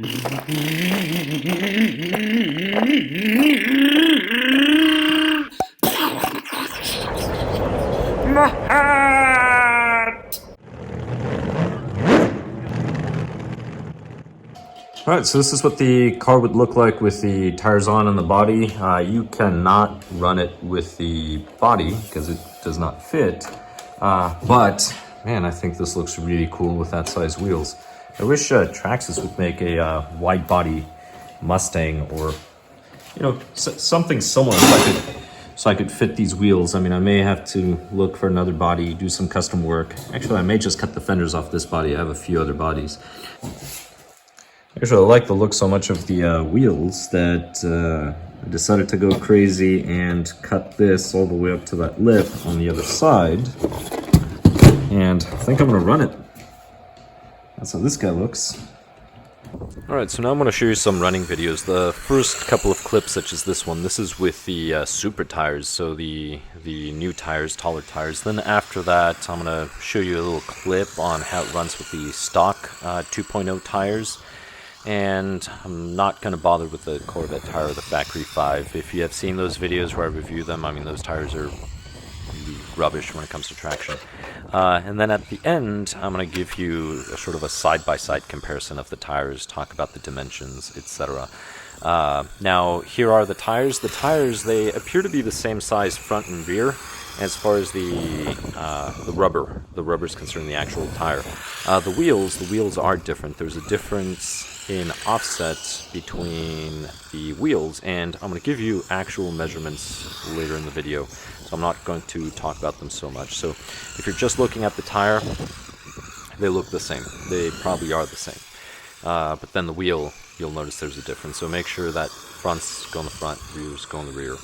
Alright, so this is what the car would look like with the tires on and the body. You cannot run it with the body because it does not fit. But, man, I think this looks really cool with that size wheels. I wish Traxxas would make a wide body Mustang or, you know, something similar so I could fit these wheels. I mean, I may have to look for another body, do some custom work. Actually, I may just cut the fenders off this body. I have a few other bodies. Actually, I like the look so much of the wheels that I decided to go crazy and cut this all the way up to that lip on the other side. And I think I'm going to run it. That's how this guy looks. Alright, so now I'm going to show you some running videos. The first couple of clips, such as this one, this is with the Supra tires, so the new tires, taller tires. Then after that, I'm going to show you a little clip on how it runs with the stock 2.0 tires. And I'm not going to bother with the Corvette tire or the Factory 5. If you have seen those videos where I review them, I mean, those tires are rubbish when it comes to traction. And then at the end, I'm going to give you a sort of a side-by-side comparison of the tires, talk about the dimensions, etc. Now, here are the tires. The tires, they appear to be the same size front and rear. As far as the rubber is concerned, the actual tire. The wheels are different. There's a difference in offset between the wheels, and I'm going to give you actual measurements later in the video, so I'm not going to talk about them so much. So if you're just looking at the tire, they look the same. They probably are the same. But then the wheel, you'll notice there's a difference. So make sure that fronts go in the front, rears go in the rear.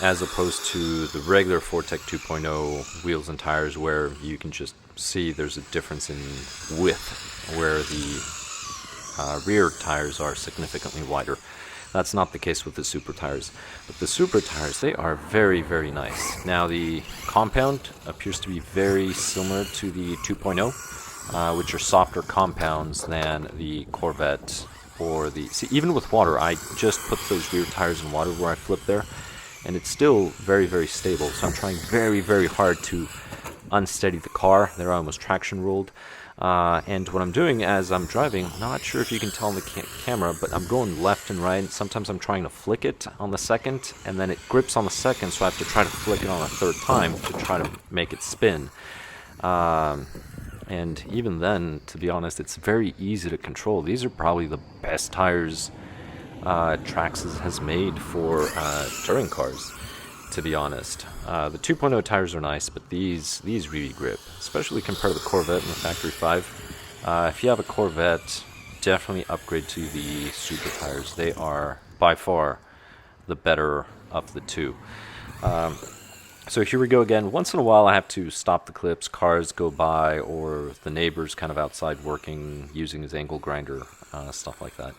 As opposed to the regular Hitec 2.0 wheels and tires, where you can just see there's a difference in width, where the rear tires are significantly wider. That's not the case with the Supra tires. But the Supra tires, they are very, very nice. Now, the compound appears to be very similar to the 2.0, which are softer compounds than the Corvette or the... See, even with water, I just put those rear tires in water where I flip there, and it's still very, very stable. So I'm trying very, very hard to unsteady the car. There I almost traction rolled. And what I'm doing as I'm driving, not sure if you can tell on the camera, but I'm going left and right. Sometimes I'm trying to flick it on the second, and then it grips on the second, so I have to try to flick it on a third time to try to make it spin. And even then, to be honest, it's very easy to control. These are probably the best tires Traxxas has made for touring cars, to be honest. The 2.0 tires are nice, but these really grip, especially compared to the Corvette and the Factory 5. If you have a Corvette, definitely upgrade to the Supra tires. They are by far the better of the two. So here we go again. Once in a while I have to stop the clips, cars go by, or the neighbor's kind of outside working, using his angle grinder, stuff like that.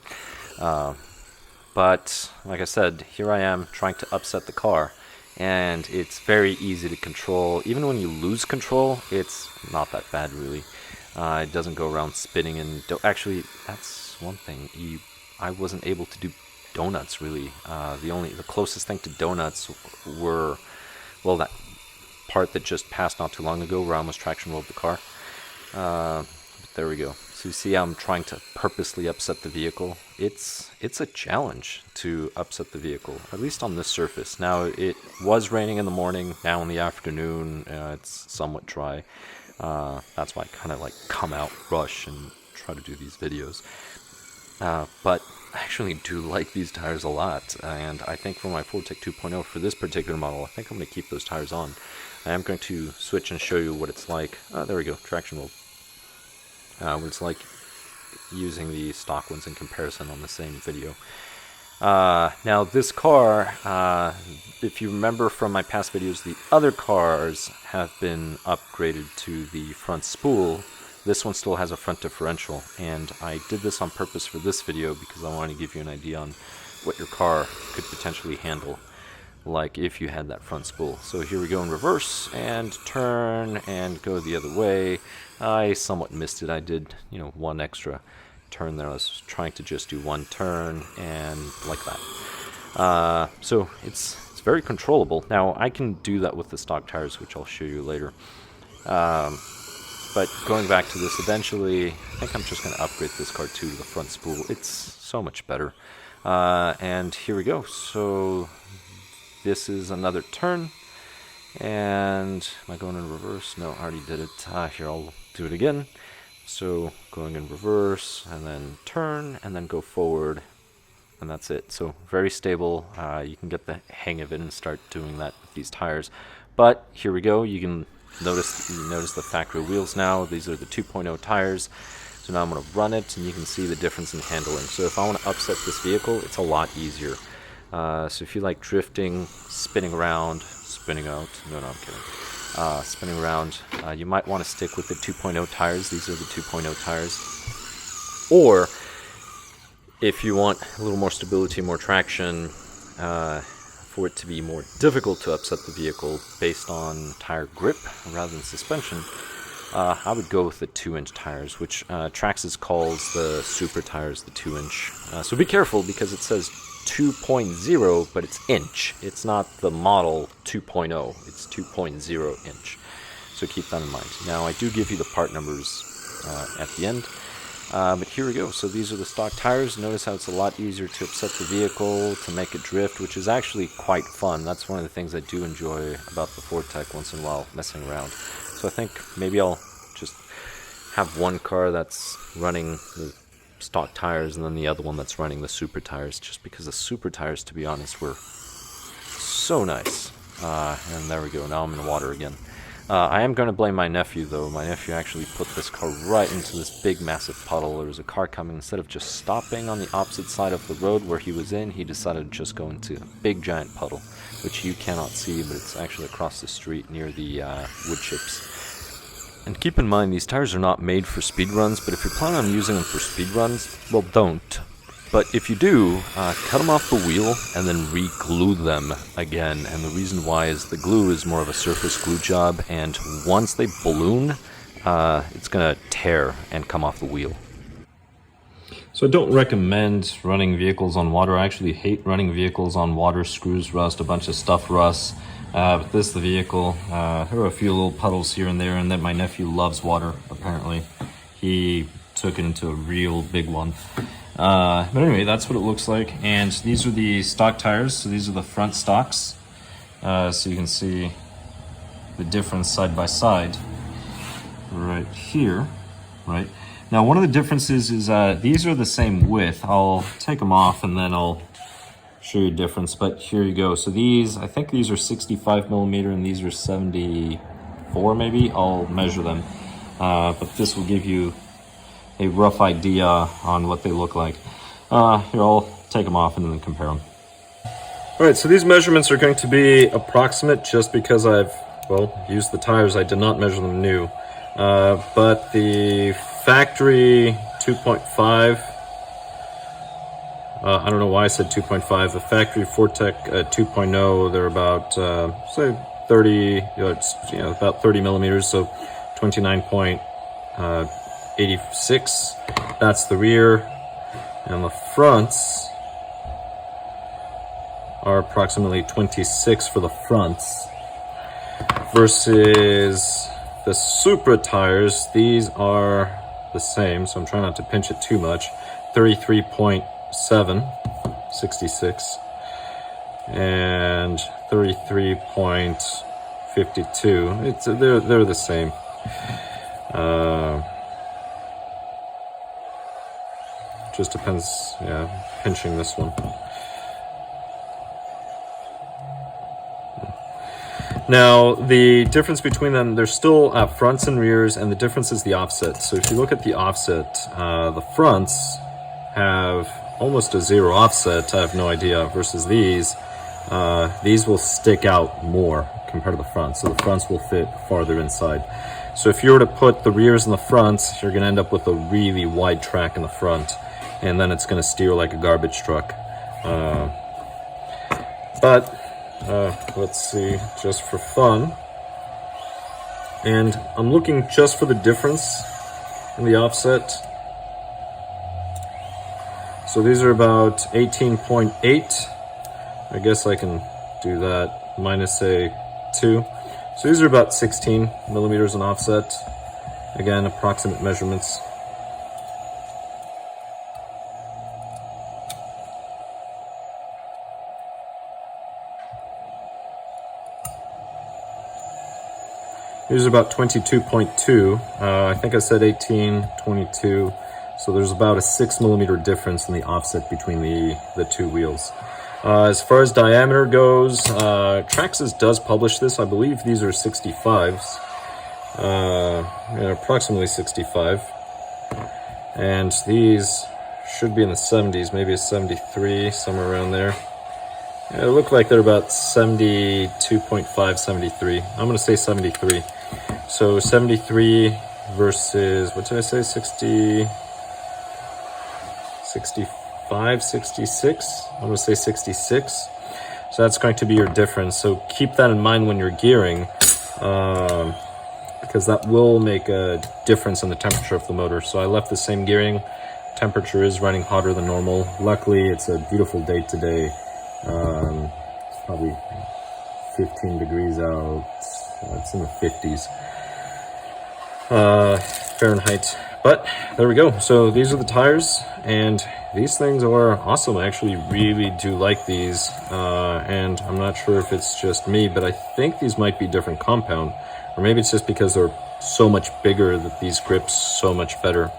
But, like I said, here I am trying to upset the car, and it's very easy to control. Even when you lose control, it's not that bad, really. It doesn't go around spinning and... Actually, that's one thing. I wasn't able to do donuts, really. The closest thing to donuts were... Well, that part that just passed not too long ago, where I almost traction rolled the car. But there we go. So you see how I'm trying to purposely upset the vehicle. It's a challenge to upset the vehicle, at least on this surface. Now, it was raining in the morning. Now in the afternoon, it's somewhat dry. That's why I kind of like come out, rush, and try to do these videos. But I actually do like these tires a lot, and I think for my Hitec 2.0, for this particular model, I think I'm going to keep those tires on. I am going to switch and show you what it's like. There we go, traction roll. What it's like using the stock ones in comparison on the same video. Now this car, if you remember from my past videos, the other cars have been upgraded to the front spool. This one still has a front differential, and I did this on purpose for this video because I wanted to give you an idea on what your car could potentially handle, like if you had that front spool. So here we go in reverse, and turn, and go the other way. I somewhat missed it. I did, one extra turn there. I was trying to just do one turn and like that. So it's very controllable. Now I can do that with the stock tires, which I'll show you later. But going back to this, eventually I think I'm just going to upgrade this car to the front spool. It's so much better. And here we go. So this is another turn. And am I going in reverse? No, I already did it. Here, I'll do it again. So going in reverse and then turn and then go forward, and that's it. So very stable. You can get the hang of it and start doing that with these tires. But here we go. You can notice the factory wheels now. These are the 2.0 tires. So now I'm going to run it, and you can see the difference in handling. So if I want to upset this vehicle, it's a lot easier. So if you like drifting, spinning around, spinning out, no, I'm kidding. Spinning around, you might want to stick with the 2.0 tires. These are the 2.0 tires. Or if you want a little more stability, more traction, for it to be more difficult to upset the vehicle based on tire grip rather than suspension, I would go with the 2-inch tires, which Traxxas calls the Supra tires the 2-inch. So be careful, because it says 2.0, but it's inch. It's not the model 2.0. It's 2.0 inch. So keep that in mind. Now, I do give you the part numbers at the end. But here we go. So these are the stock tires. Notice how it's a lot easier to upset the vehicle, to make it drift, which is actually quite fun. That's one of the things I do enjoy about the Hitec once in a while, messing around. So I think maybe I'll just have one car that's running the stock tires and then the other one that's running the Supra tires, just because the Supra tires, to be honest, were so nice. And there we go. Now I'm in water again. I am going to blame my nephew, though. My nephew actually put this car right into this big, massive puddle. There was a car coming. Instead of just stopping on the opposite side of the road where he was in, he decided to just go into a big, giant puddle, which you cannot see, but it's actually across the street near the wood chips. And keep in mind, these tires are not made for speed runs, but if you're planning on using them for speed runs, well, don't. But if you do, cut them off the wheel and then re-glue them again. And the reason why is the glue is more of a surface glue job, and once they balloon, it's going to tear and come off the wheel. So I don't recommend running vehicles on water. I actually hate running vehicles on water. Screws rust, a bunch of stuff rusts. But this is the vehicle. There are a few little puddles here and there, and then my nephew loves water, apparently. He took it into a real big one. But anyway, that's what it looks like. And these are the stock tires. So these are the front stocks. So you can see the difference side by side right here, right? Now, one of the differences is these are the same width. I'll take them off and then I'll show you a difference, but here you go. So these, I think these are 65 millimeter and these are 74 maybe. I'll measure them, but this will give you a rough idea on what they look like. Here, I'll take them off and then compare them. All right, so these measurements are going to be approximate just because I've, well, used the tires. I did not measure them new, but the factory 2.5, I don't know why I said 2.5. The factory Hitec 2.0, they're about say 30, it's about 30 millimeters, so 29.86. That's the rear, and the fronts are approximately 26 for the fronts. Versus the Supra tires, these are the same, so I'm trying not to pinch it too much. 33.7, 66, and 33.52. It's they're the same. Just depends, yeah, pinching this one. Now, the difference between them, they're still fronts and rears, and the difference is the offset. So if you look at the offset, the fronts have almost a zero offset. I have no idea. Versus these will stick out more compared to the fronts. So the fronts will fit farther inside. So if you were to put the rears in the fronts, you're going to end up with a really wide track in the front, and then it's going to steer like a garbage truck. Let's see, just for fun. And I'm looking just for the difference in the offset. So these are about 18.8. I guess I can do that minus a 2. So these are about 16 millimeters in offset. Again, approximate measurements. Here's about 22.2. I think I said 18, 22. So there's about a 6 millimeter difference in the offset between the two wheels. As far as diameter goes, Traxxas does publish this. I believe these are 65s. Approximately 65. And these should be in the 70s, maybe a 73, somewhere around there. Yeah, it looked like they're about 72.5, 73. I'm going to say 73. So 73 versus, what did I say, 60, 65, 66? I'm going to say 66. So that's going to be your difference. So keep that in mind when you're gearing, because that will make a difference in the temperature of the motor. So I left the same gearing. Temperature is running hotter than normal. Luckily, it's a beautiful day today. It's probably 15 degrees out. It's in the 50s Fahrenheit. But there we go. So these are the tires, and these things are awesome. I actually really do like these, and I'm not sure if it's just me, but I think these might be different compound, or maybe it's just because they're so much bigger that these grips so much better.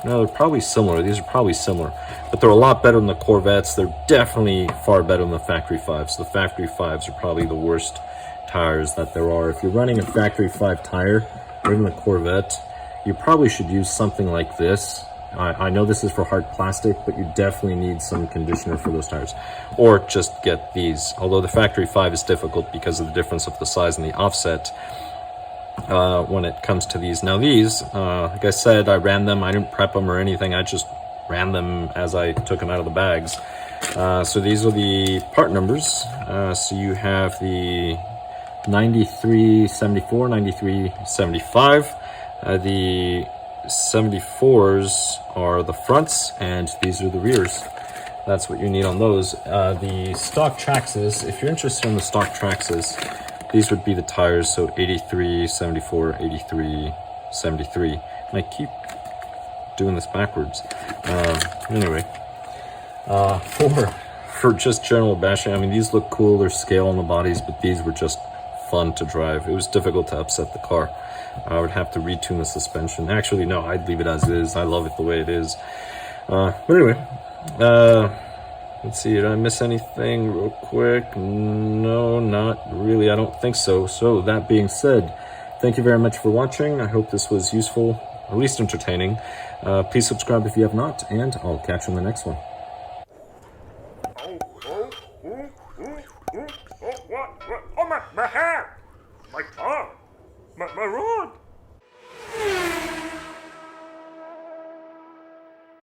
No, they're probably similar. These are probably similar, but they're a lot better than the Corvettes. They're definitely far better than the factory 5s. The factory 5s are probably the worst tires that there are. If you're running a factory 5 tire, or even a Corvette, you probably should use something like this. I know this is for hard plastic, but you definitely need some conditioner for those tires. Or just get these. Although the factory 5 is difficult because of the difference of the size and the offset. When it comes to these. Now these, like I said, I ran them. I didn't prep them or anything. I just ran them as I took them out of the bags. So these are the part numbers. So you have the 9374, 9375. The 74s are the fronts, and these are the rears. That's what you need on those. The stock Traxxas, if you're interested in the stock Traxxas, these would be the tires, so 83, 74, 83, 73. And I keep doing this backwards. Anyway, for just general bashing, I mean, these look cool. There's scale on the bodies, but these were just fun to drive. It was difficult to upset the car. I would have to retune the suspension. Actually, no, I'd leave it as it is. I love it the way it is. But anyway, let's see, did I miss anything real quick? No, not really. I don't think so. So that being said, thank you very much for watching. I hope this was useful, at least entertaining. Please subscribe if you have not, and I'll catch you in the next one. Oh, my hair! My tongue! My rod!